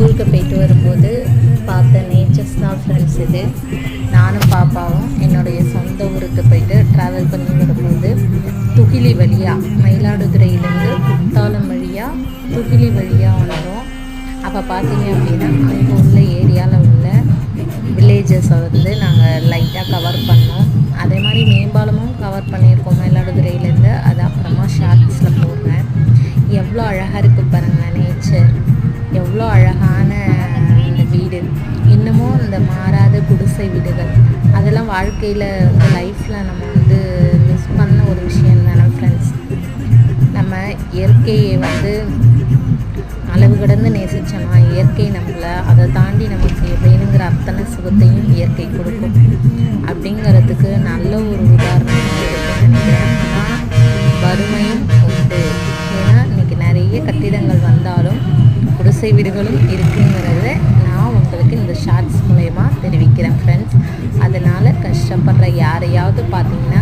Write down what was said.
ஊருக்கு போயிட்டு வரும்போது பார்த்த நேச்சர்ஸ் தான் ஃப்ரெண்ட்ஸ் இது. நானும் பாப்பாவும் என்னுடைய சொந்த ஊருக்கு போயிட்டு ட்ராவல் பண்ணி வரும்போது துகிலி வழியாக மயிலாடுதுறையிலேருந்து குத்தாலம் வழியாக துகிலி வழியாக வந்தோம். அப்போ பார்த்தீங்க அப்படின்னா அங்கே உள்ள ஏரியாவில் உள்ள வில்லேஜஸை வந்து நாங்கள் லைட்டாக கவர் பண்ணோம். அதே மாதிரி மேம்பாலமும் கவர் பண்ணியிருக்கோம் மயிலாடுதுறையிலேருந்து. அது அப்புறமா ஷார்ட்ஸில் போடுறேன். எவ்வளோ அழகாக இருக்குது பாருங்கள் நேச்சர், எவ்வளோ அழகான இந்த வீடு. இன்னமும் இந்த மாறாத குடிசை வீடுகள் அதெல்லாம் வாழ்க்கையில் வந்து லைஃப்பில் நம்ம வந்து மிஸ் பண்ண ஒரு விஷயம் தானே ஃப்ரெண்ட்ஸ். நம்ம இயற்கையை வந்து அளவு கடந்து நேசிச்சோம்னா இயற்கை நம்மளை அதை தாண்டி நமக்கு வேணுங்கிற அத்தனை சுகத்தையும் இயற்கை கொடுக்கும் அப்படிங்கிறதுக்கு நல்ல ஒரு உதாரணம் இருக்குன்னு நினைக்கிறேன். ஆனால் வறுமையும் உண்டு. ஏன்னா இன்றைக்கி நிறைய கட்டிடங்கள் வந்தாலும் குடிசை வீடுகளும் இருக்குங்கிறத நான் உங்களுக்கு இந்த ஷார்ட்ஸ் மூலயமா தெரிவிக்கிறேன் ஃப்ரெண்ட்ஸ். அதனால் கஷ்டப்படுற யாரையாவது பார்த்தீங்கன்னா